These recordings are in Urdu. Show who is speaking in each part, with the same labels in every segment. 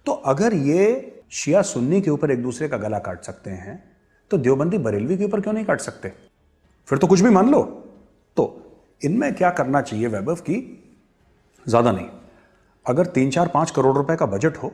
Speaker 1: تو اگر یہ شیعہ سنی کے اوپر ایک دوسرے کا گلا کاٹ سکتے ہیں تو دیوبندی بریلوی کے اوپر کیوں نہیں کاٹ سکتے؟ پھر تو کچھ بھی مان لو۔ تو ان میں کیا کرنا چاہیے ویبو کی؟ زیادہ نہیں، اگر 3-4-5 کروڑ روپے کا بجٹ ہو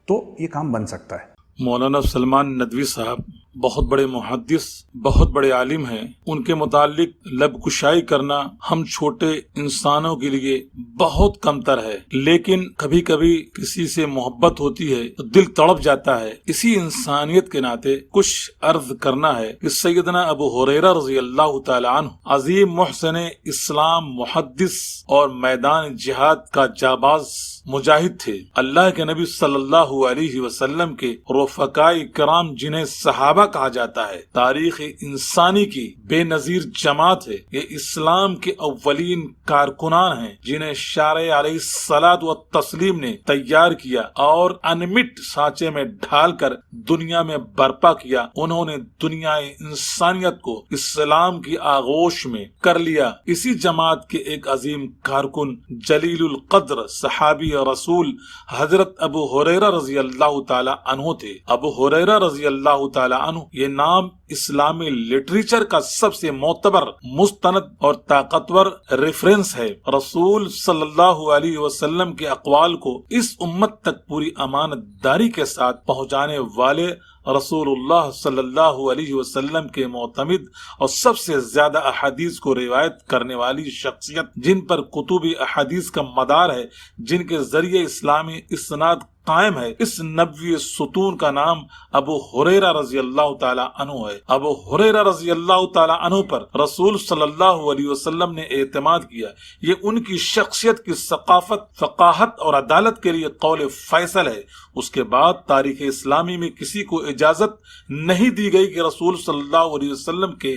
Speaker 1: تو یہ کام بن سکتا ہے۔
Speaker 2: مولانا سلمان ندوی صاحب بہت بڑے محدث، بہت بڑے عالم ہیں، ان کے متعلق لب کشائی کرنا ہم چھوٹے انسانوں کے لیے بہت کم تر ہے، لیکن کبھی کبھی کسی سے محبت ہوتی ہے تو دل تڑپ جاتا ہے۔ اسی انسانیت کے ناطے کچھ عرض کرنا ہے کہ سیدنا ابو ہریرہ رضی اللہ تعالی عنہ عظیم محسن اسلام، محدث اور میدان جہاد کا جاباز مجاہد تھے۔ اللہ کے نبی صلی اللہ علیہ وسلم کے رفقائے کرام جنہیں صحابہ کہا جاتا ہے، تاریخ انسانی کی بے نظیر جماعت ہے۔ یہ اسلام کے اولین کارکنان ہیں جنہیں شارع علیہ الصلوۃ والتسلیم نے تیار کیا اور انمٹ سانچے میں ڈھال کر دنیا میں برپا کیا۔ انہوں نے دنیا انسانیت کو اسلام کی آغوش میں کر لیا۔ اسی جماعت کے ایک عظیم کارکن جلیل القدر صحابی رسول حضرت ابو ہریرہ رضی اللہ تعالی عنہ تھے۔ ابو ہریرہ رضی اللہ تعالی عنہ یہ نام اسلامی لٹریچر کا سب سے معتبر، مستند اور طاقتور ریفرنس ہے۔ رسول صلی اللہ علیہ وسلم کے اقوال کو اس امت تک پوری امانت داری کے ساتھ پہنچانے والے رسول اللہ صلی اللہ علیہ وسلم کے معتمد اور سب سے زیادہ احادیث کو روایت کرنے والی شخصیت، جن پر کتب احادیث کا مدار ہے، جن کے ذریعے اسلامی اسناد قائم ہے، اس نبوی ستون کا نام ابو ہریرہ رضی اللہ تعالی عنہ ہے۔ ابو ہریرہ رضی اللہ تعالی عنہ پر رسول صلی اللہ علیہ وسلم نے اعتماد کیا۔ یہ ان کی شخصیت کی ثقافت، فقاہت اور عدالت کے لیے قول فیصل ہے۔ اس کے بعد تاریخ اسلامی میں کسی کو اجازت نہیں دی گئی کہ رسول صلی اللہ علیہ وسلم کے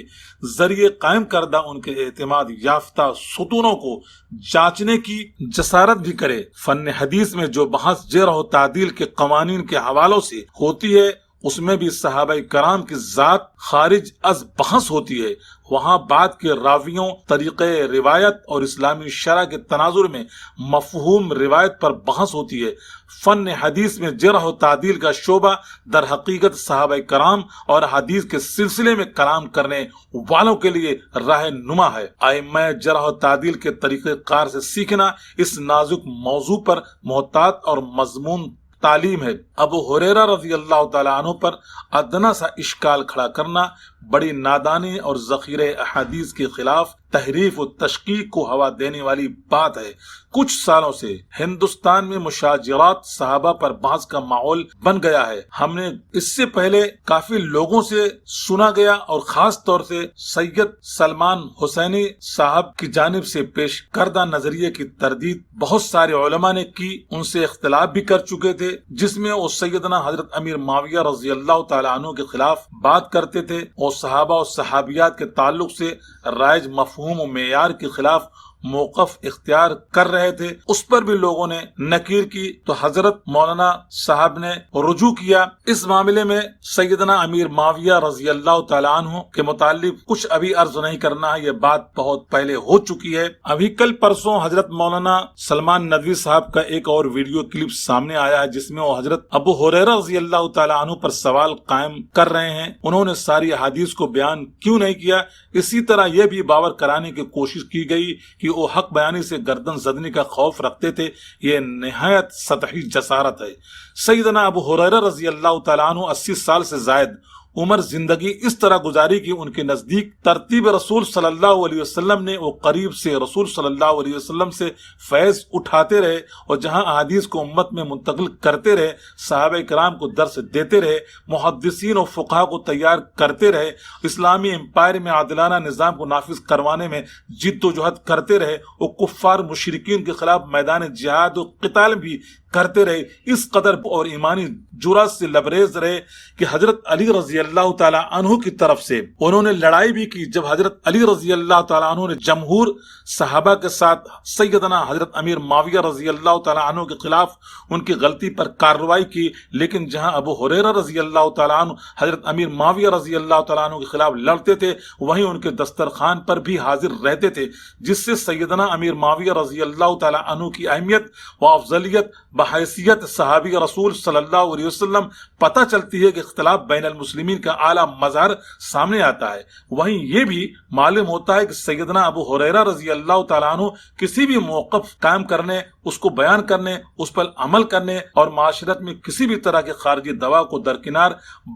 Speaker 2: ذریعے قائم کردہ ان کے اعتماد یافتہ ستونوں کو جانچنے کی جسارت بھی کرے۔ فن حدیث میں جو بحث جرح و تعدیل کے قوانین کے حوالوں سے ہوتی ہے، اس میں بھی صحابہ کرام کی ذات خارج از بحث ہوتی ہے۔ وہاں بات کے راویوں، طریقے روایت اور اسلامی شرع کے تناظر میں مفہوم روایت پر بحث ہوتی ہے۔ فن حدیث میں جرح و تعدیل کا شعبہ در حقیقت صحابہ کرام اور حدیث کے سلسلے میں کلام کرنے والوں کے لیے راہ نما ہے۔ ائمہ جرح و تعدیل کے طریقہ کار سے سیکھنا اس نازک موضوع پر محتاط اور مضمون تعلیم ہے۔ ابو ہریرہ رضی اللہ تعالی عنہ پر ادنا سا اشکال کھڑا کرنا بڑی نادانی اور ذخیرہ احادیث کے خلاف تحریف و تشکیک کو ہوا دینے والی بات ہے۔ کچھ سالوں سے ہندوستان میں مشاجرات صحابہ پر بحث کا ماحول بن گیا ہے۔ ہم نے اس سے پہلے کافی لوگوں سے سنا گیا اور خاص طور سے سید سلمان حسینی صاحب کی جانب سے پیش کردہ نظریے کی تردید بہت سارے علماء نے کی، ان سے اختلاف بھی کر چکے تھے، جس میں وہ سیدنا حضرت امیر معاویہ رضی اللہ تعالی عنہ کے خلاف بات کرتے تھے اور صحابہ اور صحابیات کے تعلق سے رائج مفہوم و معیار کے خلاف موقف اختیار کر رہے تھے۔ اس پر بھی لوگوں نے نکیر کی تو حضرت مولانا صاحب نے رجوع کیا۔ اس معاملے میں سیدنا امیر معاویہ رضی اللہ تعالی عنہ کے متعلق کچھ ابھی عرض نہیں کرنا ہے، یہ بات بہت پہلے ہو چکی ہے۔ ابھی کل پرسوں حضرت مولانا سلمان ندوی صاحب کا ایک اور ویڈیو کلپ سامنے آیا ہے، جس میں وہ حضرت ابو ہریرہ رضی اللہ تعالی عنہ پر سوال قائم کر رہے ہیں، انہوں نے ساری احادیث کو بیان کیوں نہیں کیا۔ اسی طرح یہ بھی باور کرانے کی کوشش کی گئی کہ وہ حق بیانی سے گردن زدنی کا خوف رکھتے تھے۔ یہ نہایت سطحی جسارت ہے۔ سیدنا ابو ہریرہ رضی اللہ تعالیٰ عنہ 80 سال سے زائد عمر زندگی اس طرح گزاری کہ ان کے نزدیک ترتیب رسول صلی اللہ علیہ وسلم نے وہ قریب سے رسول صلی اللہ علیہ وسلم سے فیض اٹھاتے رہے اور جہاں احادیث کو امت میں منتقل کرتے رہے، صحابہ کرام کو درس دیتے رہے، محدثین و فقہا کو تیار کرتے رہے، اسلامی امپائر میں عادلانہ نظام کو نافذ کروانے میں جد و جہد کرتے رہے، وہ کفار مشرکین کے خلاف میدان جہاد و قتال بھی کرتے رہے، اس قدر اور ایمانی جرات سے لبریز رہے کہ حضرت علی رضی اللہ تعالی عنہ کی طرف سے انہوں نے لڑائی بھی کی جب حضرت علی رضی اللہ تعالی عنہ نے جمہور صحابہ کے ساتھ سیدنا حضرت امیر معاویہ رضی اللہ تعالی عنہ کے خلاف ان کی غلطی پر کارروائی کی، لیکن جہاں ابو ہریرہ رضی اللہ تعالی عنہ حضرت امیر معاویہ رضی اللہ تعالی عنہ کے خلاف لڑتے تھے، وہیں ان کے دسترخوان پر بھی حاضر رہتے تھے، جس سے سیدنا امیر معاویہ رضی اللہ تعالی عنہ کی اہمیت و افضلیت بحیثیت صحابی رسول صلی اللہ علیہ وسلم پتہ چلتی ہے کہ اختلاف بین المسلمین کا اعلیٰ مظہر سامنے آتا ہے۔ وہیں یہ بھی معلوم ہوتا ہے کہ سیدنا ابو ہریرہ رضی اللہ تعالیٰ عنہ کسی بھی موقف قائم کرنے، اس کو بیان کرنے، اس پر عمل کرنے اور معاشرت میں کسی بھی طرح کے خارجی دباؤ کو درکنار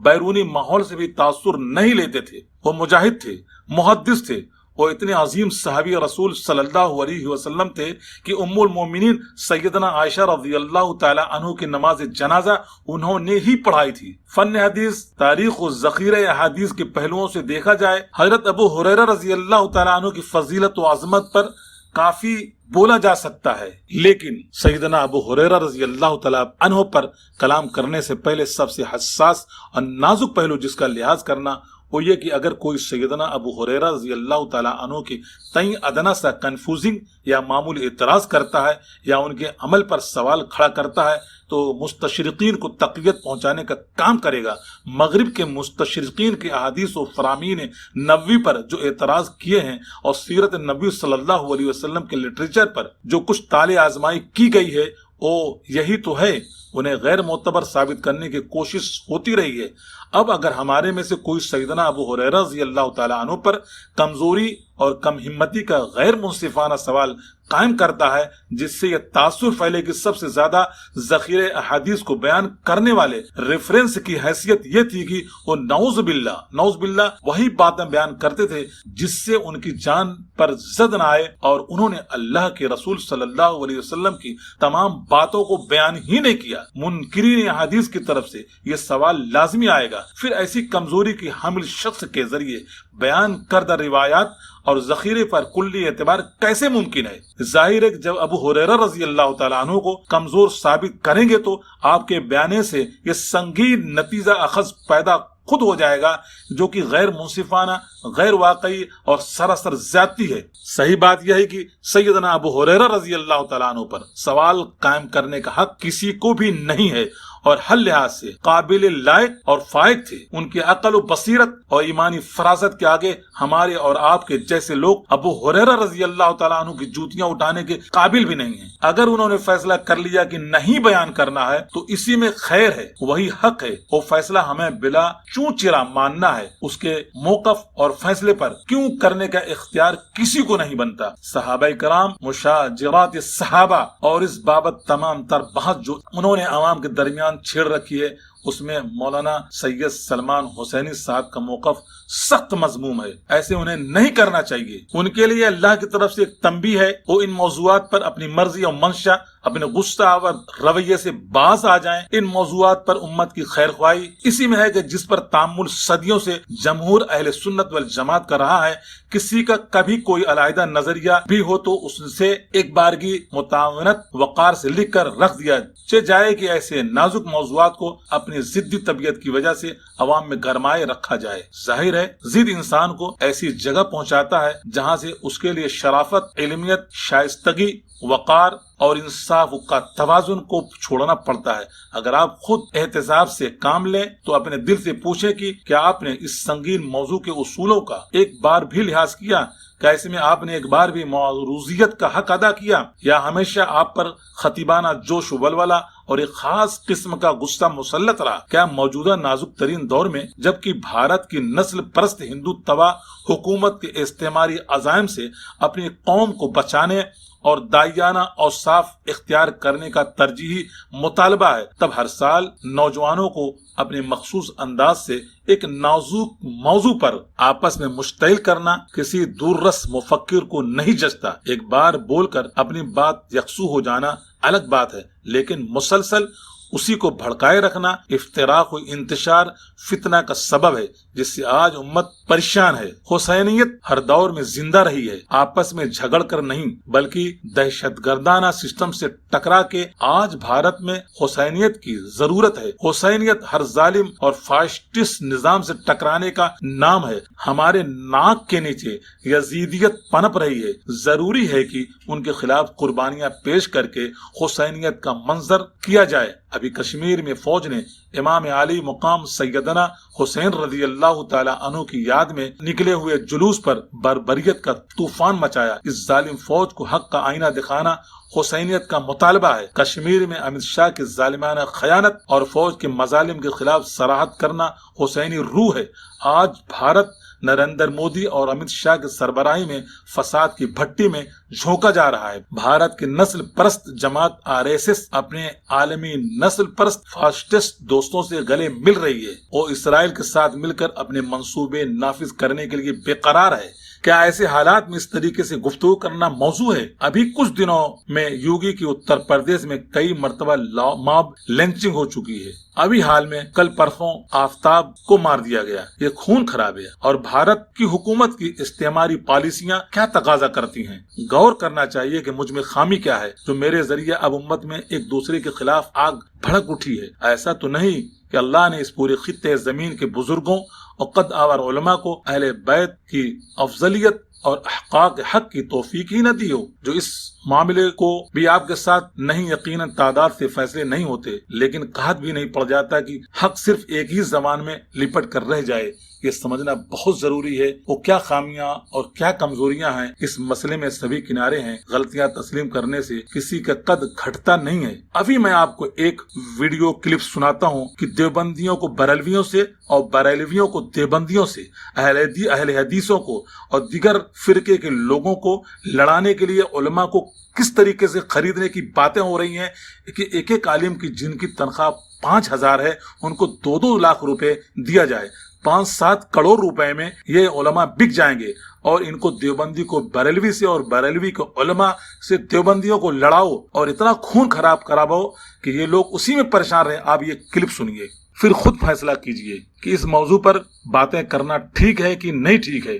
Speaker 2: بیرونی ماحول سے بھی تاثر نہیں لیتے تھے۔ وہ مجاہد تھے، محدث تھے، وہ اتنے عظیم صحابی رسول صلی اللہ علیہ وسلم تھے کہ ام المومنین سیدنا عائشہ رضی اللہ تعالی عنہ کی نماز جنازہ انہوں نے ہی پڑھائی تھی۔ فن حدیث، تاریخ و ذخیرہ احادیث کے پہلوؤں سے دیکھا جائے، حضرت ابو ہریرہ رضی اللہ تعالی عنہ کی فضیلت و عظمت پر کافی بولا جا سکتا ہے، لیکن سیدنا ابو ہریرہ رضی اللہ تعالی عنہ پر کلام کرنے سے پہلے سب سے حساس اور نازک پہلو جس کا لحاظ کرنا وہ یہ کہ اگر کوئی سیدنا ابو ہریرہ رضی اللہ تعالی عنہ کی تئیں ادنا سا کنفیوزنگ یا معمول اعتراض کرتا ہے یا ان کے عمل پر سوال کھڑا کرتا ہے تو مستشرقین کو تقویت پہنچانے کا کام کرے گا۔ مغرب کے مستشرقین کے احادیث و فرامین نبوی پر جو اعتراض کیے ہیں اور سیرت نبی صلی اللہ علیہ وسلم کے لٹریچر پر جو کچھ طالع آزمائی کی گئی ہے وہ یہی تو ہے، انہیں غیر معتبر ثابت کرنے کی کوشش ہوتی رہی ہے۔ اب اگر ہمارے میں سے کوئی سیدنا ابو ہریرہ رضی اللہ تعالی عنہ پر کمزوری اور کم ہمتی کا غیر منصفانہ سوال قائم کرتا ہے جس سے یہ تاثر پھیلے کہ سب سے زیادہ ذخیرہ احادیث کو بیان کرنے والے ریفرنس کی حیثیت یہ تھی کہ وہ نعوذ باللہ وہی باتیں بیان کرتے تھے جس سے ان کی جان پر زد نہ آئے، اور انہوں نے اللہ کے رسول صلی اللہ علیہ وسلم کی تمام باتوں کو بیان ہی نہیں کیا۔ منکرین احادیث کی طرف سے یہ سوال لازمی آئے گا، پھر ایسی کمزوری کی حامل شخص کے ذریعے بیان کردہ روایات اور ذخیرے پر کلی اعتبار کیسے ممکن ہے؟ ظاہر ہے کہ جب ابو ہریرہ رضی اللہ تعالیٰ عنہ کو کمزور ثابت کریں گے تو آپ کے بیانے سے یہ سنگین نتیجہ اخذ پیدا خود ہو جائے گا جو کہ غیر منصفانہ، غیر واقعی اور سراسر زیادتی ہے۔ صحیح بات یہ ہے کہ سیدنا ابو ہریرہ رضی اللہ تعالیٰ عنہ پر سوال قائم کرنے کا حق کسی کو بھی نہیں ہے، اور ہر لحاظ سے قابل لائق اور فائق تھے۔ ان کی عقل و بصیرت اور ایمانی فراست کے آگے ہمارے اور آپ کے جیسے لوگ ابو ہریرہ رضی اللہ تعالیٰ عنہ کی جوتیاں اٹھانے کے قابل بھی نہیں ہیں۔ اگر انہوں نے فیصلہ کر لیا کہ نہیں بیان کرنا ہے تو اسی میں خیر ہے، وہی حق ہے، وہ فیصلہ ہمیں بلا چون چرا ماننا ہے۔ اس کے موقف اور فیصلے پر کیوں کرنے کا اختیار کسی کو نہیں بنتا۔ صحابہ کرام، مشاجرات صحابہ اور اس بابت تمام تر بحث جو انہوں نے عوام کے درمیان چھیڑ رکھی ہے، اس میں مولانا سید سلمان حسینی صاحب کا موقف سخت مذموم ہے۔ ایسے انہیں نہیں کرنا چاہیے۔ ان کے لیے اللہ کی طرف سے ایک تنبیہ ہے، وہ ان موضوعات پر اپنی مرضی اور منشا، اپنے غصہ آور رویے سے باز آ جائیں۔ ان موضوعات پر امت کی خیر خواہی اسی میں ہے کہ جس پر تعامل صدیوں سے جمہور اہل سنت والجماعت کر رہا ہے۔ کسی کا کبھی کوئی علیحدہ نظریہ بھی ہو تو اس سے ایک بارگی متعاونت وقار سے لکھ کر رکھ دیا جائے کہ ایسے نازک موضوعات کو اپنی ضدی طبیعت کی وجہ سے عوام میں گرمائے رکھا جائے۔ ظاہر ہے ضد انسان کو ایسی جگہ پہنچاتا ہے جہاں سے اس کے لیے شرافت، علمیت، شائستگی، وقار اور انصاف کا توازن کو چھوڑنا پڑتا ہے۔ اگر آپ خود احتساب سے کام لیں تو اپنے دل سے پوچھیں کہ کیا آپ نے اس سنگین موضوع کے اصولوں کا ایک بار بھی لحاظ کیا؟ کیا اس میں آپ نے ایک بار بھی معروضیت کا حق ادا کیا، یا ہمیشہ آپ پر خطیبانہ جوش و ولولہ اور ایک خاص قسم کا غصہ مسلط رہا؟ کیا موجودہ نازک ترین دور میں جبکہ بھارت کی نسل پرست ہندو تباہ حکومت کے استعماری عزائم سے اپنی قوم کو بچانے اور دائیانہ اور صاف اختیار کرنے کا ترجیحی مطالبہ ہے، تب ہر سال نوجوانوں کو اپنے مخصوص انداز سے ایک نازک موضوع پر آپس میں مشتعل کرنا کسی دور رس مفکر کو نہیں جچتا۔ ایک بار بول کر اپنی بات یکسو ہو جانا الگ بات ہے، لیکن مسلسل اسی کو بھڑکائے رکھنا افتراق و انتشار فتنہ کا سبب ہے، جس سے آج امت پریشان ہے۔ حسینیت ہر دور میں زندہ رہی ہے، آپس میں جھگڑ کر نہیں بلکہ دہشت گردانہ سسٹم سے ٹکرا کے۔ آج بھارت میں حسینیت کی ضرورت ہے۔ حسینیت ہر ظالم اور فاشسٹ نظام سے ٹکرانے کا نام ہے۔ ہمارے ناک کے نیچے یزیدیت پنپ رہی ہے، ضروری ہے کہ ان کے خلاف قربانیاں پیش کر کے حسینیت کا منظر کیا جائے۔ ابھی کشمیر میں فوج نے امام علی مقام سیدنا حسین رضی اللہ تعالی عنہ کی یاد میں نکلے ہوئے جلوس پر بربریت کا طوفان مچایا۔ اس ظالم فوج کو حق کا آئینہ دکھانا حسینیت کا مطالبہ ہے۔ کشمیر میں امت شاہ کی ظالمانہ خیانت اور فوج کے مظالم کے خلاف صراحت کرنا حسینی روح ہے۔ آج بھارت نریندر مودی اور امت شاہ کی سربراہی میں فساد کی بھٹی میں جھونکا جا رہا ہے۔ بھارت کی نسل پرست جماعت RSS اپنے عالمی نسل پرست فاشسٹ دوستوں سے گلے مل رہی ہے۔ وہ اسرائیل کے ساتھ مل کر اپنے منصوبے نافذ کرنے کے لیے بے قرار ہے۔ کیا ایسے حالات میں اس طریقے سے گفتگو کرنا موضوع ہے؟ ابھی کچھ دنوں میں یوگی کی اتر پردیش میں کئی مرتبہ ماب لنچنگ ہو چکی ہے۔ ابھی حال میں کل پرسوں آفتاب کو مار دیا گیا۔ یہ خون خراب ہے اور بھارت کی حکومت کی استعماری پالیسیاں کیا تقاضا کرتی ہیں؟ غور کرنا چاہیے کہ مجھ میں خامی کیا ہے جو میرے ذریعے اب امت میں ایک دوسرے کے خلاف آگ بھڑک اٹھی ہے۔ ایسا تو نہیں کہ اللہ نے اس پورے خطے زمین کے بزرگوں اور قد آور علماء کو اہل بیت کی افضلیت اور احقاق حق کی توفیق ہی نہ دی ہو۔ جو اس معاملے کو بھی آپ کے ساتھ نہیں، یقیناً تعداد سے فیصلے نہیں ہوتے، لیکن قحط بھی نہیں پڑ جاتا کہ حق صرف ایک ہی زبان میں لپٹ کر رہ جائے۔ یہ سمجھنا بہت ضروری ہے وہ کیا خامیاں اور کیا کمزوریاں ہیں اس مسئلے میں۔ سبھی کنارے ہیں، غلطیاں تسلیم کرنے سے کسی کا قد گھٹتا نہیں ہے۔ ابھی میں آپ کو ایک ویڈیو کلپ سناتا ہوں کہ دیوبندیوں کو بریلویوں سے اور بریلویوں کو دیوبندیوں سے، اہل حدیثوں کو اور دیگر فرقے کے لوگوں کو لڑانے کے لیے علماء کو کس طریقے سے خریدنے کی باتیں ہو رہی ہیں کہ ایک ایک عالم کی جن کی تنخواہ 5,000 ہے ان کو 2-2 لاکھ روپے دیا جائے۔ 5-7 کروڑ روپے میں یہ علماء بک جائیں گے اور ان کو دیوبندی کو بریلوی سے اور بریلوی کو علماء سے دیوبندیوں کو لڑاؤ اور اتنا خون خراب کراؤ کہ یہ لوگ اسی میں پریشان رہیں۔ آپ یہ کلپ سنیے، پھر خود فیصلہ کیجئے کہ اس موضوع پر باتیں کرنا ٹھیک ہے کہ نہیں ٹھیک ہے۔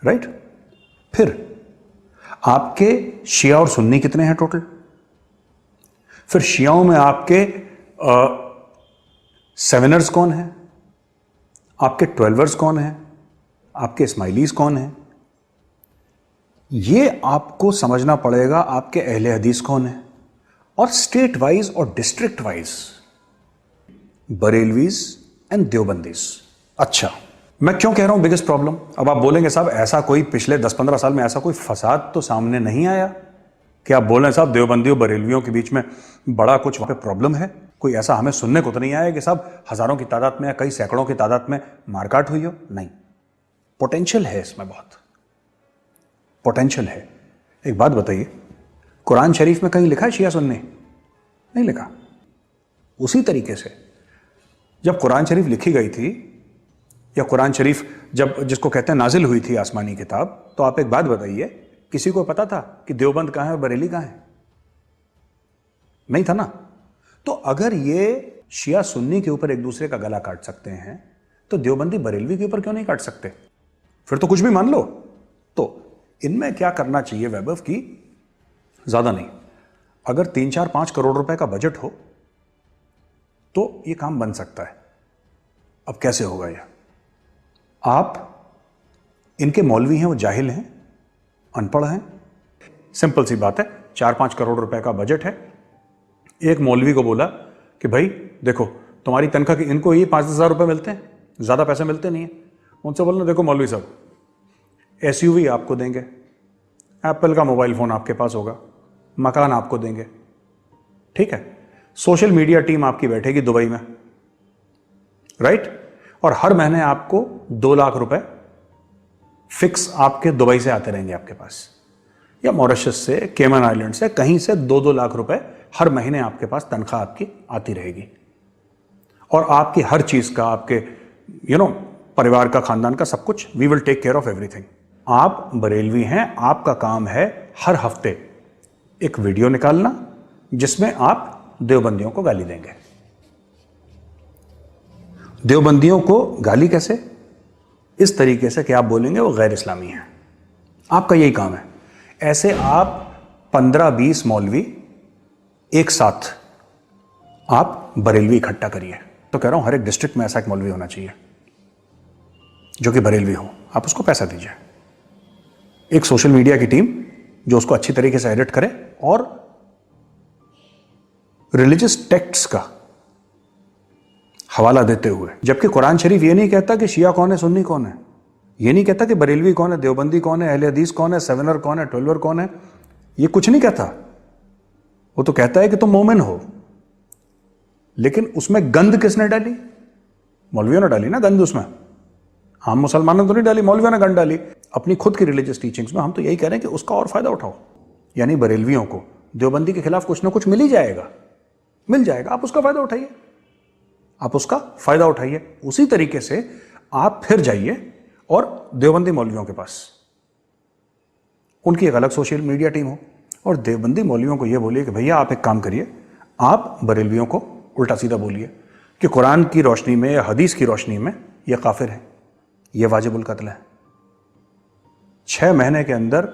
Speaker 1: رائٹ؟ پھر آپ کے شیعہ اور سنی کتنے ہیں ٹوٹل؟ پھر شیعوں میں آپ کے سیونرز کون ہیں؟ آپ کے 12ورز کون ہیں؟ آپ کے اسماعیلیز کون ہیں؟ یہ آپ کو سمجھنا پڑے گا آپ کے اہل حدیث کون ہیں، اور اسٹیٹ وائز اور ڈسٹرکٹ وائز بریلویز اینڈ دیوبندیز۔ اچھا، میں کیوں کہہ رہا ہوں بگیسٹ پرابلم؟ اب آپ بولیں گے صاحب ایسا کوئی پچھلے 10-15 سال میں ایسا کوئی فساد تو سامنے نہیں آیا کہ آپ بول رہے ہیں صاحب دیوبندیوں بریلویوں کے بیچ میں بڑا کچھ وہاں پہ پرابلم ہے؟ کوئی ایسا ہمیں سننے کو تو نہیں آیا کہ صاحب ہزاروں کی تعداد میں یا کئی سینکڑوں کی تعداد میں مار کاٹ ہوئی ہو؟ نہیں، پوٹینشیل ہے اس میں، بہت پوٹینشیل ہے۔ ایک بات بتائیے، قرآن شریف میں کہیں لکھا ہے شیعہ سنی؟ نہیں لکھا۔ اسی طریقے سے جب قرآن شریف لکھی گئی تھی یا قرآن شریف جس کو کہتے ہیں نازل ہوئی تھی آسمانی کتاب، تو آپ ایک بات بتائیے، کسی کو پتا تھا کہ دیوبند کہاں ہے اور بریلی کہاں ہے؟ نہیں تھا نا۔ تو اگر یہ شیعہ سنی کے اوپر ایک دوسرے کا گلا کاٹ سکتے ہیں تو دیوبندی بریلوی کے اوپر کیوں نہیں کاٹ سکتے؟ پھر تو کچھ بھی مان لو۔ تو ان میں کیا کرنا چاہیے ویبو کی؟ زیادہ نہیں، اگر 3-4-5 کروڑ روپے کا بجٹ ہو تو یہ کام بن سکتا ہے۔ اب کیسے ہوگا یہ؟ آپ ان کے مولوی ہیں، وہ جاہل ہیں، ان پڑھ ہیں، سمپل سی بات ہے، 4-5 کروڑ روپے کا بجٹ ہے۔ ایک مولوی کو بولا کہ بھائی دیکھو تمہاری تنخواہ کی، ان کو یہ 5,000 روپے ملتے ہیں، زیادہ پیسے ملتے نہیں ہیں۔ ان سے بولنا دیکھو مولوی صاحب SUV آپ کو دیں گے، ایپل کا موبائل فون آپ کے پاس ہوگا، مکان آپ کو دیں گے، ٹھیک ہے، سوشل میڈیا ٹیم آپ کی بیٹھے گی دبئی میں، رائٹ، اور ہر مہینے آپ کو 2 لاکھ روپے فکس آپ کے دبئی سے آتے رہیں گے آپ کے پاس، یا موریشس سے، کیمن آئلینڈ سے، کہیں سے 2-2 لاکھ روپے ہر مہینے آپ کے پاس تنخواہ آپ کی آتی رہے گی، اور آپ کی ہر چیز کا، آپ کے پریوار کا، خاندان کا، سب کچھ we will take care of ایوری تھنگ۔ آپ بریلوی ہیں، آپ کا کام ہے ہر ہفتے ایک ویڈیو نکالنا جس میں آپ دیوبندیوں کو گالی دیں گے، دیوبندیوں کو گالی کیسے؟ اس طریقے سے کہ آپ بولیں گے وہ غیر اسلامی ہیں. آپ کا یہی کام ہے. ایسے آپ 15-20 مولوی ایک ساتھ آپ بریلوی اکٹھا کریے. تو کہہ رہا ہوں ہر ایک ڈسٹرکٹ میں ایسا ایک مولوی ہونا چاہیے جو کہ بریلوی ہو. آپ اس کو پیسہ دیجیے. ایک سوشل میڈیا کی ٹیم جو اس کو اچھی طریقے سے ایڈٹ کرے اور ریلیجس ٹیکسٹ کا حوالہ دیتے ہوئے. جبکہ قرآن شریف یہ نہیں کہتا کہ شیعہ کون ہے سنی کون ہے. یہ نہیں کہتا کہ بریلوی کون ہے, دیوبندی کون ہے, اہل حدیث کون ہے, سیونر کون ہے, ٹویلور کون ہے. یہ کچھ نہیں کہتا. وہ تو کہتا ہے کہ تم مومن ہو. لیکن اس میں گند کس نے ڈالی؟ مولویوں نے ڈالی نا گند. اس میں عام مسلمانوں تو نہیں ڈالی, مولویوں نے گند ڈالی اپنی خود کی ریلیجس ٹیچنگز میں. ہم تو یہی کہہ رہے ہیں کہ اس کا اور فائدہ اٹھاؤ. یعنی بریلویوں کو دیوبندی کے خلاف کچھ نہ کچھ مل ہی جائے گا, مل جائے گا. آپ اس کا فائدہ اٹھائیے, آپ اس کا فائدہ اٹھائیے. اسی طریقے سے آپ پھر جائیے اور دیوبندی مولویوں کے پاس, ان کی ایک الگ سوشل میڈیا ٹیم ہو, اور دیوبندی مولویوں کو یہ بولیے کہ بھیا آپ ایک کام کریے, آپ بریلویوں کو الٹا سیدھا بولیے کہ قرآن کی روشنی میں یا حدیث کی روشنی میں یہ کافر ہے, یہ واجب القتل ہے. 6 مہینے کے اندر